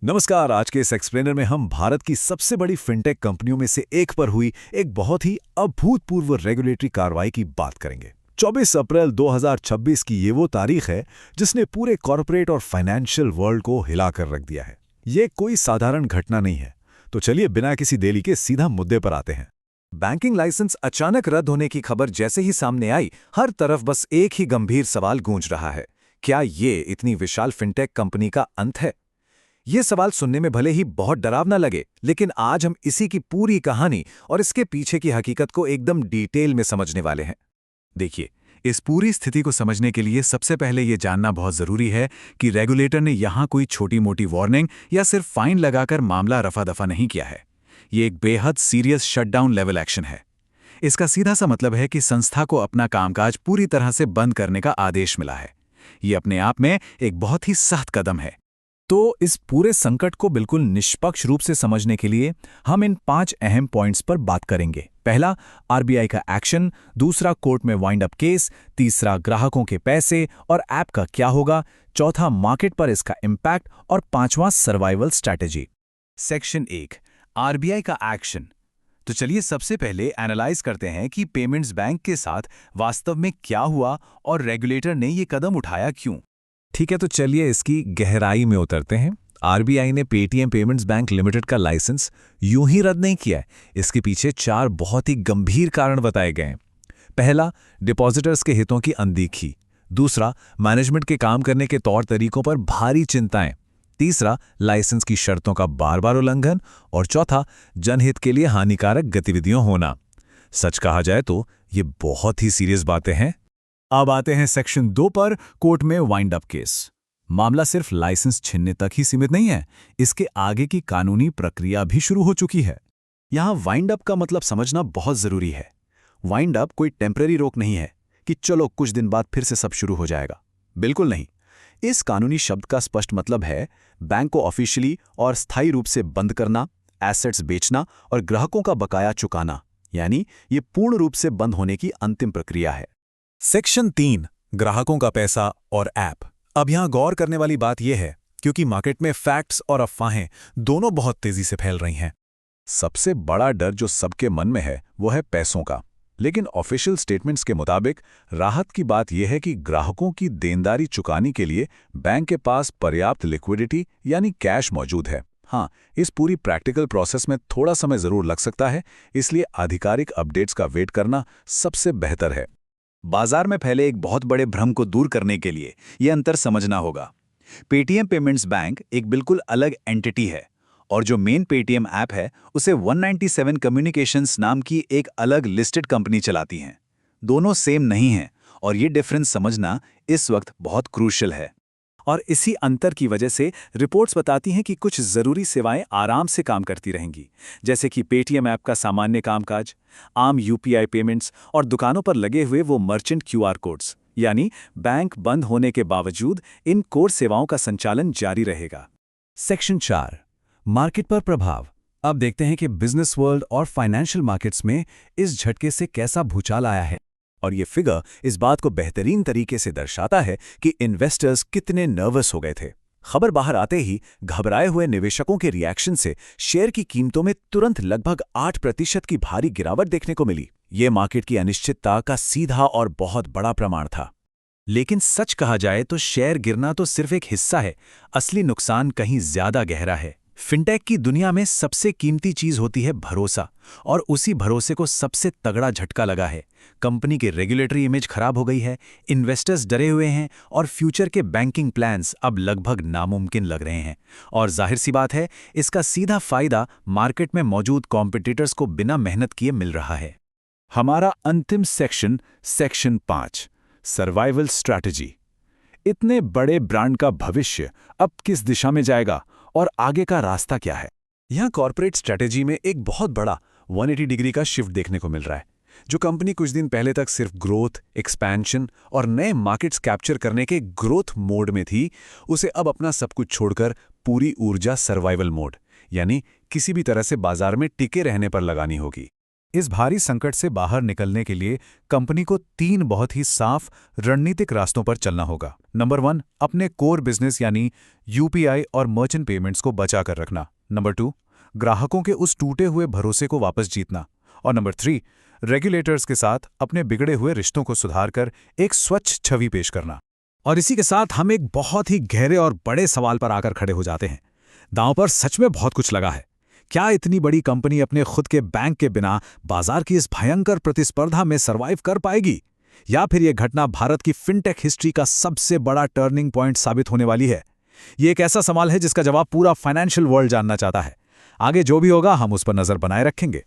नमस्कार। आज के इस एक्सप्लेनर में हम भारत की सबसे बड़ी फिनटेक कंपनियों में से एक पर हुई एक बहुत ही अभूतपूर्व रेगुलेटरी कार्रवाई की बात करेंगे। 24 अप्रैल 2026 की ये वो तारीख है जिसने पूरे कॉरपोरेट और फाइनेंशियल वर्ल्ड को हिलाकर रख दिया है। ये कोई साधारण घटना नहीं है। तो चलिए बिना किसी देरी के सीधा मुद्दे पर आते हैं। बैंकिंग लाइसेंस अचानक रद्द होने की खबर जैसे ही सामने आई, हर तरफ बस एक ही गंभीर सवाल गूंज रहा है, क्या ये इतनी विशाल फिनटेक कंपनी का अंत है? ये सवाल सुनने में भले ही बहुत डरावना लगे, लेकिन आज हम इसी की पूरी कहानी और इसके पीछे की हकीकत को एकदम डिटेल में समझने वाले हैं। देखिए, इस पूरी स्थिति को समझने के लिए सबसे पहले ये जानना बहुत जरूरी है कि रेगुलेटर ने यहाँ कोई छोटी-मोटी वार्निंग या सिर्फ फाइन लगाकर मामला रफा-दफा नहीं किया है। ये एक बेहद सीरियस शटडाउन लेवल एक्शन है। इसका सीधा सा मतलब है कि संस्था को अपना कामकाज पूरी तरह से बंद करने का आदेश मिला है। ये अपने आप में एक बहुत ही सख्त कदम है। तो इस पूरे संकट को बिल्कुल निष्पक्ष रूप से समझने के लिए हम इन 5 अहम पॉइंट्स पर बात करेंगे। पहला, आरबीआई का एक्शन। दूसरा, कोर्ट में वाइंड अप केस। तीसरा, ग्राहकों के पैसे और ऐप का क्या होगा। चौथा, मार्केट पर इसका इम्पैक्ट। और पांचवां, सर्वाइवल स्ट्रैटेजी। सेक्शन 1, आरबीआई का एक्शन। तो चलिए सबसे पहले एनालाइज करते हैं कि पेमेंट्स बैंक के साथ वास्तव में क्या हुआ और रेगुलेटर ने ये कदम उठाया क्यों। ठीक है, तो चलिए इसकी गहराई में उतरते हैं। आरबीआई ने पेटीएम पेमेंट्स बैंक लिमिटेड का लाइसेंस यूं ही रद्द नहीं किया है। इसके पीछे 4 बहुत ही गंभीर कारण बताए गए हैं। पहला, डिपॉजिटर्स के हितों की अनदेखी। दूसरा, मैनेजमेंट के काम करने के तौर तरीकों पर भारी चिंताएं। तीसरा, लाइसेंस की शर्तों का बार-बार उल्लंघन। और चौथा, जनहित के लिए हानिकारक गतिविधियों होना। सच कहा जाए तो ये बहुत ही सीरियस बातें हैं। अब आते हैं सेक्शन 2 पर, कोर्ट में वाइंड अप केस। मामला सिर्फ लाइसेंस छीनने तक ही सीमित नहीं है, इसके आगे की कानूनी प्रक्रिया भी शुरू हो चुकी है। यहां वाइंड अप का मतलब समझना बहुत जरूरी है। वाइंड अप कोई टेम्पररी रोक नहीं है कि चलो कुछ दिन बाद फिर से सब शुरू हो जाएगा। बिल्कुल नहीं। इस कानूनी शब्द का स्पष्ट मतलब है बैंक को ऑफिशियली और स्थायी रूप से बंद करना, एसेट्स बेचना और ग्राहकों का बकाया चुकाना, यानी ये पूर्ण रूप से बंद होने की अंतिम प्रक्रिया है। सेक्शन 3, ग्राहकों का पैसा और ऐप। अब यहां गौर करने वाली बात यह है क्योंकि मार्केट में फैक्ट्स और अफवाहें दोनों बहुत तेजी से फैल रही हैं। सबसे बड़ा डर जो सबके मन में है वो है पैसों का। लेकिन ऑफिशियल स्टेटमेंट्स के मुताबिक राहत की बात यह है कि ग्राहकों की देनदारी चुकाने के लिए बैंक के पास पर्याप्त लिक्विडिटी यानी कैश मौजूद है। हाँ, इस पूरी प्रैक्टिकल प्रोसेस में थोड़ा समय जरूर लग सकता है, इसलिए आधिकारिक अपडेट्स का वेट करना सबसे बेहतर है। बाजार में फैले एक बहुत बड़े भ्रम को दूर करने के लिए यह अंतर समझना होगा। पेटीएम पेमेंट्स बैंक एक बिल्कुल अलग एंटिटी है और जो मेन पेटीएम ऐप है उसे 197 कम्युनिकेशंस नाम की एक अलग लिस्टेड कंपनी चलाती हैं। दोनों सेम नहीं हैं और ये डिफरेंस समझना इस वक्त बहुत क्रूशियल है। और इसी अंतर की वजह से रिपोर्ट्स बताती हैं कि कुछ ज़रूरी सेवाएं आराम से काम करती रहेंगी, जैसे कि पेटीएम ऐप का सामान्य कामकाज, आम यूपीआई पेमेंट्स और दुकानों पर लगे हुए वो मर्चेंट क्यूआर कोड्स। यानी बैंक बंद होने के बावजूद इन कोर सेवाओं का संचालन जारी रहेगा। सेक्शन 4, मार्केट पर प्रभाव। अब देखते हैं कि बिजनेस वर्ल्ड और फाइनेंशियल मार्केट्स में इस झटके से कैसा भूचाल आया है। और ये फिगर इस बात को बेहतरीन तरीके से दर्शाता है कि इन्वेस्टर्स कितने नर्वस हो गए थे। खबर बाहर आते ही घबराए हुए निवेशकों के रिएक्शन से शेयर की कीमतों में तुरंत लगभग 8% की भारी गिरावट देखने को मिली। ये मार्केट की अनिश्चितता का सीधा और बहुत बड़ा प्रमाण था। लेकिन सच कहा जाए तो शेयर गिरना तो सिर्फ एक हिस्सा है, असली नुकसान कहीं ज्यादा गहरा है। फिनटेक की दुनिया में सबसे कीमती चीज होती है भरोसा, और उसी भरोसे को सबसे तगड़ा झटका लगा है। कंपनी की रेगुलेटरी इमेज खराब हो गई है, इन्वेस्टर्स डरे हुए हैं और फ्यूचर के बैंकिंग प्लान्स अब लगभग नामुमकिन लग रहे हैं। और जाहिर सी बात है, इसका सीधा फायदा मार्केट में मौजूद कॉम्पिटिटर्स को बिना मेहनत किए मिल रहा है। हमारा अंतिम सेक्शन, सेक्शन 5, सर्वाइवल स्ट्रैटेजी। इतने बड़े ब्रांड का भविष्य अब किस दिशा में जाएगा और आगे का रास्ता क्या है? यहां कॉर्पोरेट स्ट्रैटेजी में एक बहुत बड़ा 180 डिग्री का शिफ्ट देखने को मिल रहा है। जो कंपनी कुछ दिन पहले तक सिर्फ ग्रोथ, एक्सपेंशन और नए मार्केट्स कैप्चर करने के ग्रोथ मोड में थी, उसे अब अपना सब कुछ छोड़कर पूरी ऊर्जा सर्वाइवल मोड यानी किसी भी तरह से बाजार में टिके रहने पर लगानी होगी। इस भारी संकट से बाहर निकलने के लिए कंपनी को 3 बहुत ही साफ रणनीतिक रास्तों पर चलना होगा। नंबर 1, अपने कोर बिजनेस यानी यूपीआई और मर्चेंट पेमेंट्स को बचा कर रखना। नंबर 2, ग्राहकों के उस टूटे हुए भरोसे को वापस जीतना। और नंबर 3, रेगुलेटर्स के साथ अपने बिगड़े हुए रिश्तों को सुधार कर एक स्वच्छ छवि पेश करना। और इसी के साथ हम एक बहुत ही गहरे और बड़े सवाल पर आकर खड़े हो जाते हैं। दांव पर सच में बहुत कुछ लगा है। क्या इतनी बड़ी कंपनी अपने खुद के बैंक के बिना बाजार की इस भयंकर प्रतिस्पर्धा में सरवाइव कर पाएगी? या फिर यह घटना भारत की फिनटेक हिस्ट्री का सबसे बड़ा टर्निंग पॉइंट साबित होने वाली है? ये एक ऐसा सवाल है जिसका जवाब पूरा फाइनेंशियल वर्ल्ड जानना चाहता है। आगे जो भी होगा हम उस पर नजर बनाए रखेंगे।